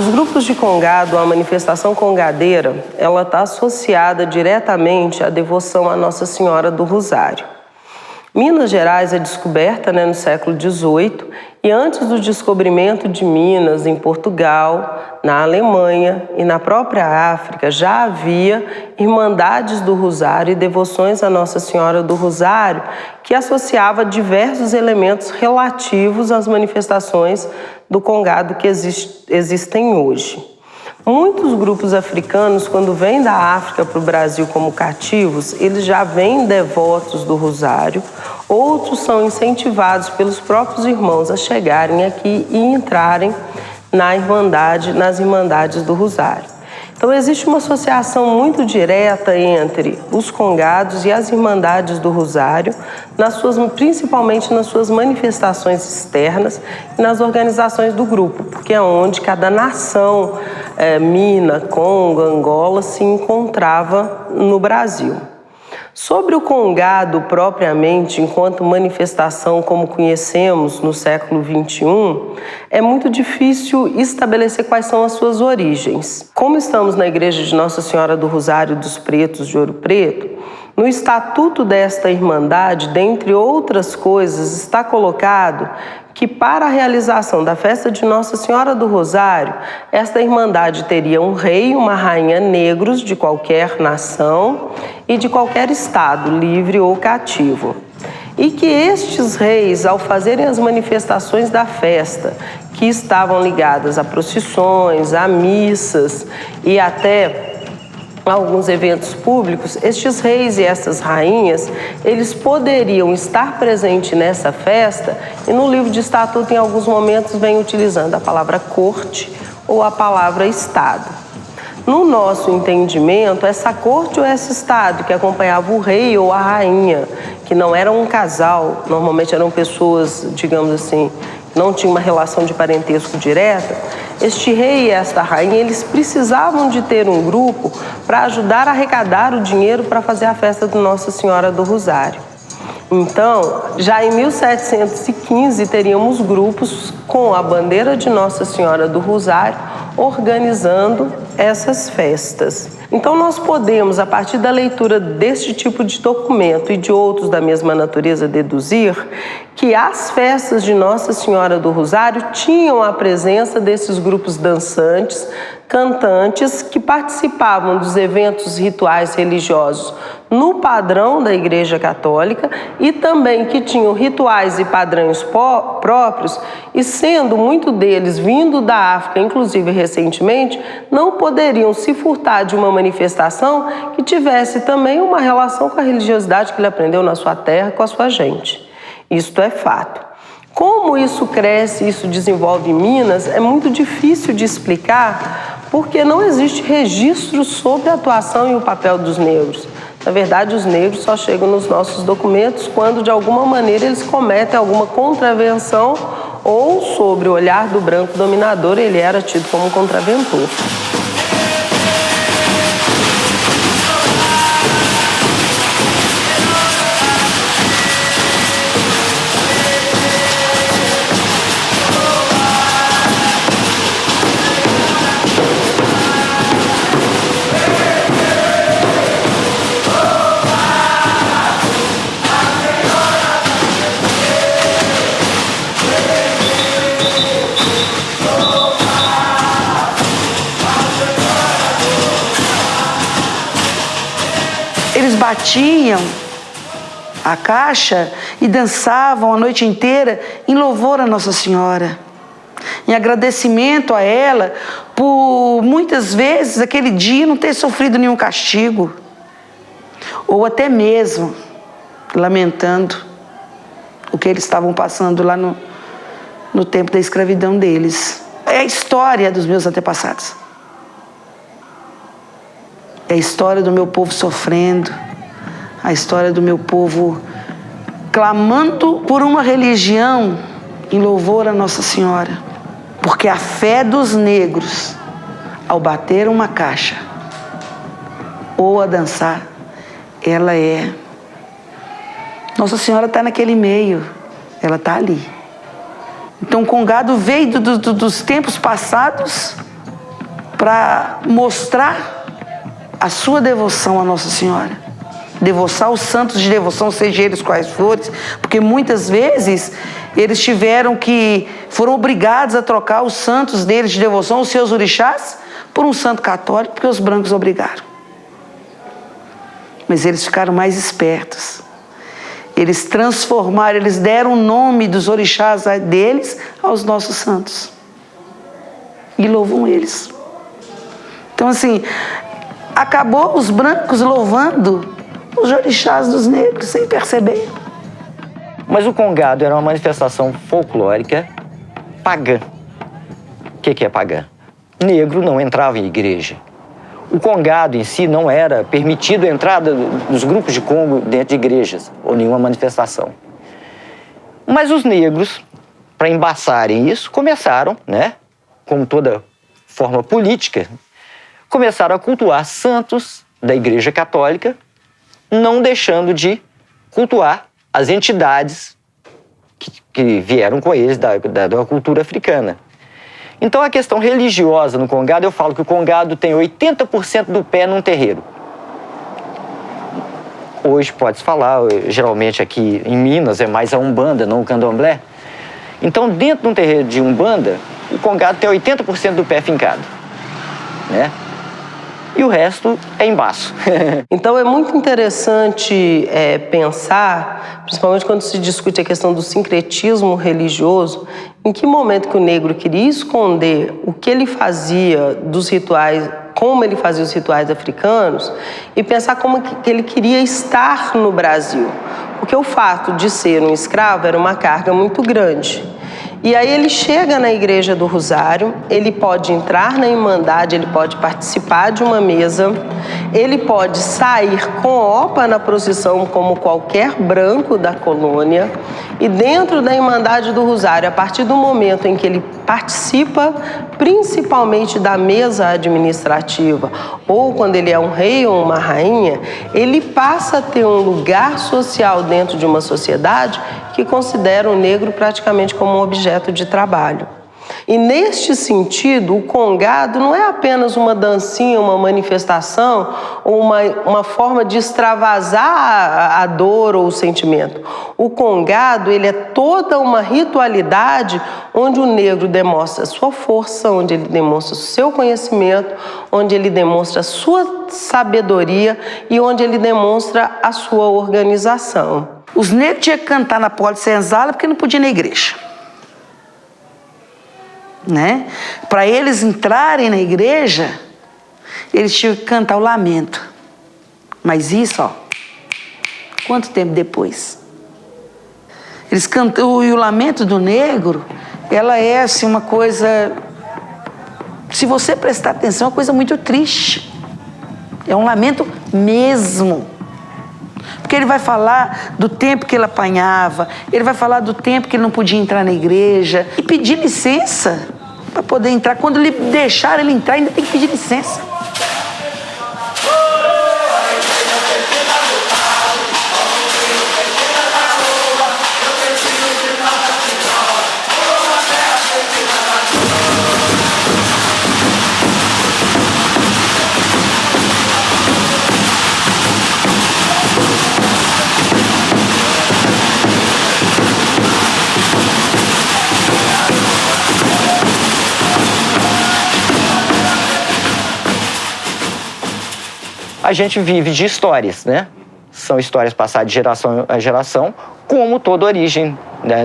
grupos de congado, a manifestação congadeira, ela está associada diretamente à devoção à Nossa Senhora do Rosário. Minas Gerais é descoberta no século XVIII e antes do descobrimento de Minas em Portugal, na Alemanha e na própria África já havia irmandades do Rosário e devoções à Nossa Senhora do Rosário que associava diversos elementos relativos às manifestações do congado que existem hoje. Muitos grupos africanos, quando vêm da África para o Brasil como cativos, eles já vêm devotos do Rosário. Outros são incentivados pelos próprios irmãos a chegarem aqui e entrarem nas irmandades do Rosário. Então existe uma associação muito direta entre os congados e as irmandades do Rosário, principalmente nas suas manifestações externas e nas organizações do grupo, porque é onde cada nação, Mina, Congo, Angola, se encontrava no Brasil. Sobre o congado propriamente, enquanto manifestação como conhecemos no século XXI, é muito difícil estabelecer quais são as suas origens. Como estamos na igreja de Nossa Senhora do Rosário dos Pretos de Ouro Preto, no estatuto desta irmandade, dentre outras coisas, está colocado que para a realização da festa de Nossa Senhora do Rosário, esta irmandade teria um rei e uma rainha negros de qualquer nação e de qualquer estado, livre ou cativo. E que estes reis, ao fazerem as manifestações da festa, que estavam ligadas a procissões, a missas e até alguns eventos públicos, estes reis e essas rainhas, eles poderiam estar presentes nessa festa e no livro de estatuto, em alguns momentos, vem utilizando a palavra corte ou a palavra estado. No nosso entendimento, essa corte ou esse estado que acompanhava o rei ou a rainha, que não eram um casal, normalmente eram pessoas, digamos assim, não tinham uma relação de parentesco direta, este rei e esta rainha, eles precisavam de ter um grupo para ajudar a arrecadar o dinheiro para fazer a festa de Nossa Senhora do Rosário. Então, já em 1715, teríamos grupos com a bandeira de Nossa Senhora do Rosário organizando essas festas. Então, nós podemos, a partir da leitura deste tipo de documento e de outros da mesma natureza, deduzir que as festas de Nossa Senhora do Rosário tinham a presença desses grupos dançantes, cantantes, que participavam dos eventos rituais religiosos no padrão da Igreja Católica e também que tinham rituais e padrões próprios e, sendo muito deles vindo da África, inclusive recentemente, não poderiam se furtar de uma manifestação que tivesse também uma relação com a religiosidade que ele aprendeu na sua terra, com a sua gente. Isto é fato. Como isso cresce, isso desenvolve em Minas, é muito difícil de explicar, porque não existe registro sobre a atuação e o papel dos negros. Na verdade, os negros só chegam nos nossos documentos quando, de alguma maneira, eles cometem alguma contravenção ou, sobre o olhar do branco dominador, ele era tido como um contraventor. Eles batiam a caixa e dançavam a noite inteira em louvor a Nossa Senhora, em agradecimento a ela por muitas vezes aquele dia não ter sofrido nenhum castigo, ou até mesmo lamentando o que eles estavam passando lá no tempo da escravidão deles. É a história dos meus antepassados. É a história do meu povo sofrendo, a história do meu povo clamando por uma religião em louvor a Nossa Senhora. Porque a fé dos negros, ao bater uma caixa ou a dançar, ela é... Nossa Senhora está naquele meio, ela está ali. Então o congado veio dos tempos passados para mostrar a sua devoção à Nossa Senhora. Devoção aos santos de devoção, seja eles quais forem, porque muitas vezes eles foram obrigados a trocar os santos deles de devoção, os seus orixás, por um santo católico, porque os brancos obrigaram. Mas eles ficaram mais espertos. Eles transformaram, eles deram o nome dos orixás deles aos nossos santos. E louvam eles. Então, assim, acabou os brancos louvando os orixás dos negros, sem perceber. Mas o congado era uma manifestação folclórica pagã. O que é pagã? Negro não entrava em igreja. O congado em si não era permitido a entrada dos grupos de congo dentro de igrejas ou nenhuma manifestação. Mas os negros, para embaçarem isso, começaram, como toda forma política, começaram a cultuar santos da Igreja Católica, não deixando de cultuar as entidades que vieram com eles da cultura africana. Então, a questão religiosa no congado, eu falo que o congado tem 80% do pé num terreiro. Hoje pode-se falar, geralmente aqui em Minas é mais a Umbanda, não o Candomblé. Então, dentro de um terreiro de Umbanda, o congado tem 80% do pé fincado, E o resto é embaço. Então é muito interessante pensar, principalmente quando se discute a questão do sincretismo religioso, em que momento que o negro queria esconder o que ele fazia dos rituais, como ele fazia os rituais africanos, e pensar como que ele queria estar no Brasil. Porque o fato de ser um escravo era uma carga muito grande. E aí ele chega na Igreja do Rosário, ele pode entrar na Irmandade, ele pode participar de uma mesa, ele pode sair com opa na procissão como qualquer branco da colônia, e dentro da Irmandade do Rosário, a partir do momento em que ele participa principalmente da mesa administrativa, ou quando ele é um rei ou uma rainha, ele passa a ter um lugar social dentro de uma sociedade que considera o negro praticamente como um objeto de trabalho. E neste sentido, o congado não é apenas uma dancinha, uma manifestação ou uma forma de extravasar a dor ou o sentimento. O congado, ele é toda uma ritualidade onde o negro demonstra a sua força, onde ele demonstra o seu conhecimento, onde ele demonstra a sua sabedoria e onde ele demonstra a sua organização. Os negros tinham que cantar na porta de senzala porque não podia ir na igreja. Para eles entrarem na igreja, eles tinham que cantar o lamento. Mas isso, quanto tempo depois? Eles cantam, e o lamento do negro, ela é assim uma coisa, se você prestar atenção, é uma coisa muito triste. É um lamento mesmo. Porque ele vai falar do tempo que ele apanhava, ele vai falar do tempo que ele não podia entrar na igreja e pedir licença para poder entrar. Quando ele deixar ele entrar, ainda tem que pedir licença. A gente vive de histórias, São histórias passadas de geração a geração, como toda origem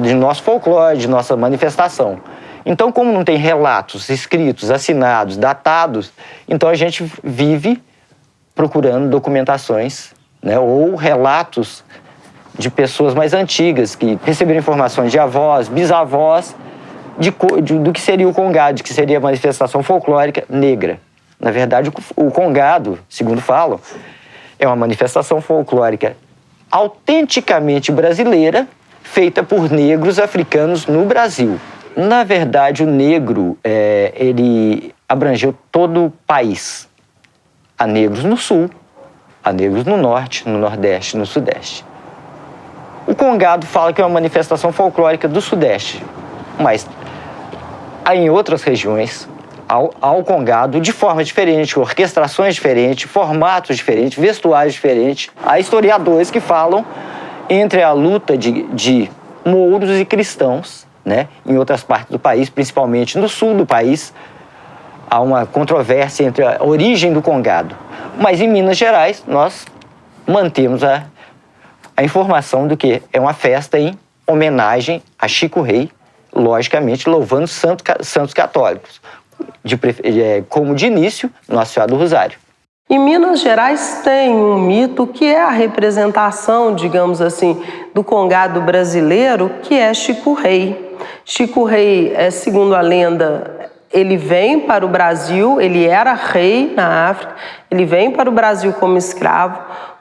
de nosso folclore, de nossa manifestação. Então, como não tem relatos escritos, assinados, datados, então a gente vive procurando documentações, ou relatos de pessoas mais antigas que receberam informações de avós, bisavós, do que seria o congado, que seria a manifestação folclórica negra. Na verdade, o congado, segundo falam, é uma manifestação folclórica autenticamente brasileira, feita por negros africanos no Brasil. Na verdade, o negro, ele abrangeu todo o país. Há negros no sul, há negros no norte, no nordeste, no sudeste. O congado fala que é uma manifestação folclórica do sudeste, mas em outras regiões ao congado de forma diferente, orquestrações diferentes, formatos diferentes, vestuários diferentes. Há historiadores que falam entre a luta de mouros e cristãos, né, em outras partes do país, principalmente no sul do país, há uma controvérsia entre a origem do congado. Mas em Minas Gerais, nós mantemos a informação do que é uma festa em homenagem a Chico Rei, logicamente louvando santos católicos, como de início, Nossa Senhora do Rosário. Em Minas Gerais tem um mito que é a representação, digamos assim, do congado brasileiro, que é Chico Rei. Chico Rei, segundo a lenda, ele vem para o Brasil, ele era rei na África, ele vem para o Brasil como escravo,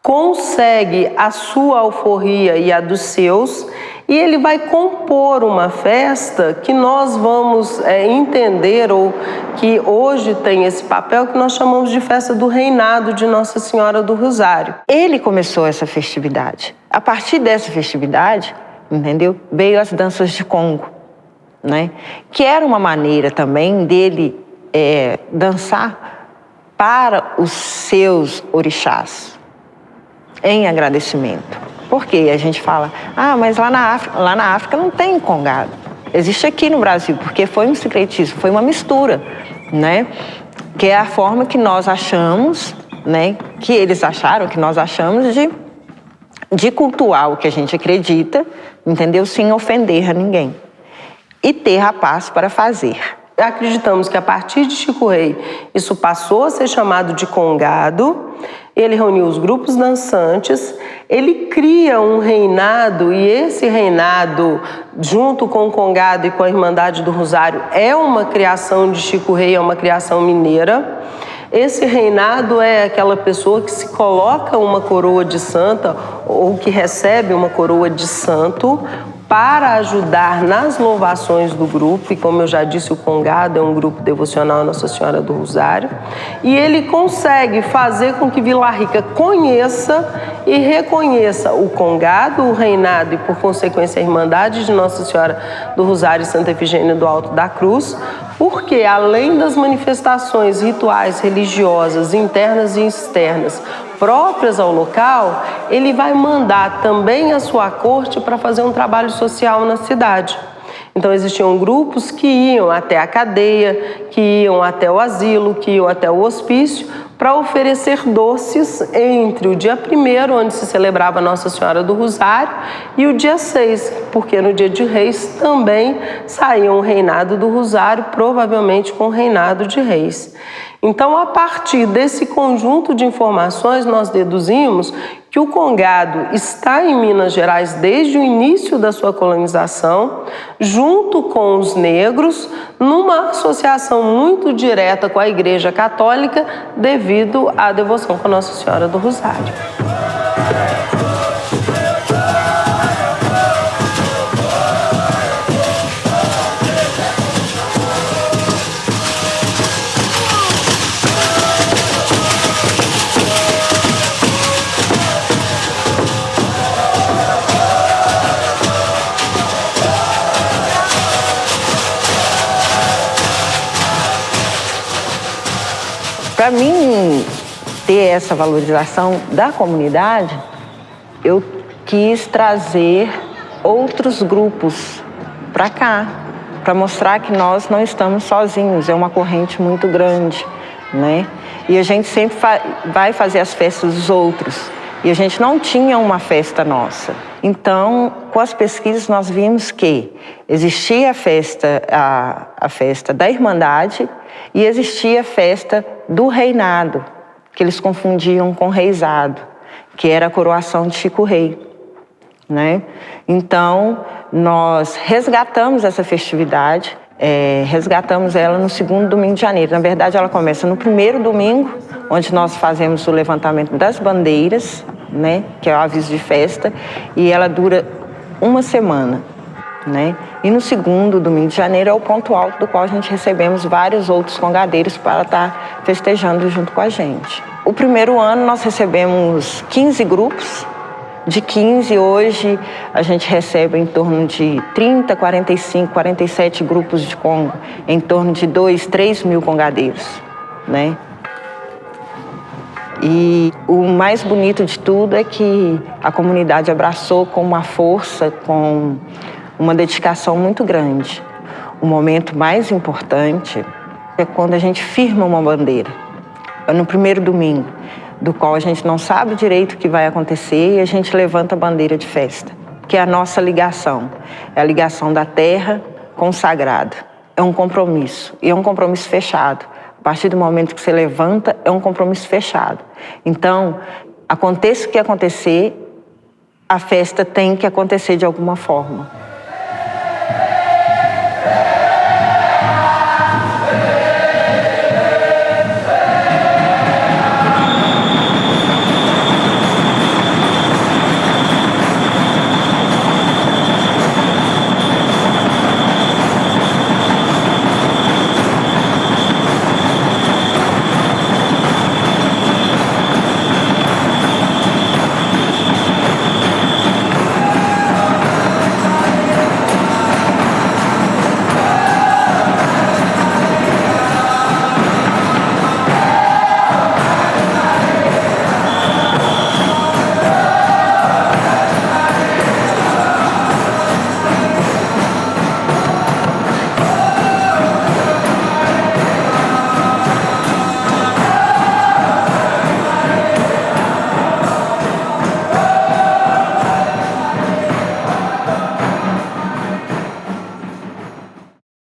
consegue a sua alforria e a dos seus, e ele vai compor uma festa que nós vamos entender, ou que hoje tem esse papel, que nós chamamos de festa do reinado de Nossa Senhora do Rosário. Ele começou essa festividade. A partir dessa festividade, entendeu? Veio as danças de Congo, né? Que era uma maneira também dele dançar para os seus orixás, em agradecimento. Porque a gente fala, mas lá na África não tem congado. Existe aqui no Brasil, porque foi um sincretismo, foi uma mistura, né? Que é a forma que nós achamos, né? Que eles acharam, que nós achamos de cultuar o que a gente acredita, entendeu? Sem ofender a ninguém. E ter a paz para fazer. Acreditamos que a partir de Chico Rei, isso passou a ser chamado de congado. Ele reuniu os grupos dançantes, ele cria um reinado, e esse reinado, junto com o congado e com a Irmandade do Rosário, é uma criação de Chico Rei, é uma criação mineira. Esse reinado é aquela pessoa que se coloca uma coroa de santa ou que recebe uma coroa de santo para ajudar nas louvações do grupo, e como eu já disse, o congado é um grupo devocional a Nossa Senhora do Rosário, e ele consegue fazer com que Vila Rica conheça e reconheça o congado, o reinado e, por consequência, a Irmandade de Nossa Senhora do Rosário e Santa Efigênia do Alto da Cruz, porque, além das manifestações rituais religiosas internas e externas próprias ao local, ele vai mandar também a sua corte para fazer um trabalho social na cidade. Então existiam grupos que iam até a cadeia, que iam até o asilo, que iam até o hospício, para oferecer doces entre o dia 1º, onde se celebrava Nossa Senhora do Rosário, e o dia 6, porque no dia de Reis também saía um reinado do Rosário, provavelmente com o reinado de Reis. Então, a partir desse conjunto de informações, nós deduzimos que o congado está em Minas Gerais desde o início da sua colonização, junto com os negros, numa associação muito direta com a Igreja Católica, devido à devoção com Nossa Senhora do Rosário. Para mim ter essa valorização da comunidade, eu quis trazer outros grupos para cá, para mostrar que nós não estamos sozinhos, é uma corrente muito grande, né? E a gente sempre vai fazer as festas dos outros, e a gente não tinha uma festa nossa. Então, com as pesquisas, nós vimos que existia a festa da Irmandade e existia a festa do reinado, que eles confundiam com reisado, que era a coroação de Chico Rei, né? Então, nós resgatamos essa festividade, resgatamos ela no 2º domingo de janeiro. Na verdade, ela começa no 1º domingo, onde nós fazemos o levantamento das bandeiras, né? Que é o aviso de festa, e ela dura uma semana, né? E no 2º domingo de janeiro é o ponto alto do qual a gente recebemos vários outros congadeiros para estar festejando junto com a gente. O primeiro ano nós recebemos 15 grupos, de 15, hoje a gente recebe em torno de 30, 45, 47 grupos de conga, em torno de 2, 3 mil congadeiros, né? E o mais bonito de tudo é que a comunidade abraçou com uma força, com uma dedicação muito grande. O momento mais importante é quando a gente firma uma bandeira. É no primeiro domingo, do qual a gente não sabe direito o que vai acontecer, e a gente levanta a bandeira de festa, que é a nossa ligação. É a ligação da terra com o sagrado. É um compromisso, e é um compromisso fechado. A partir do momento que você levanta, é um compromisso fechado. Então, aconteça o que acontecer, a festa tem que acontecer de alguma forma.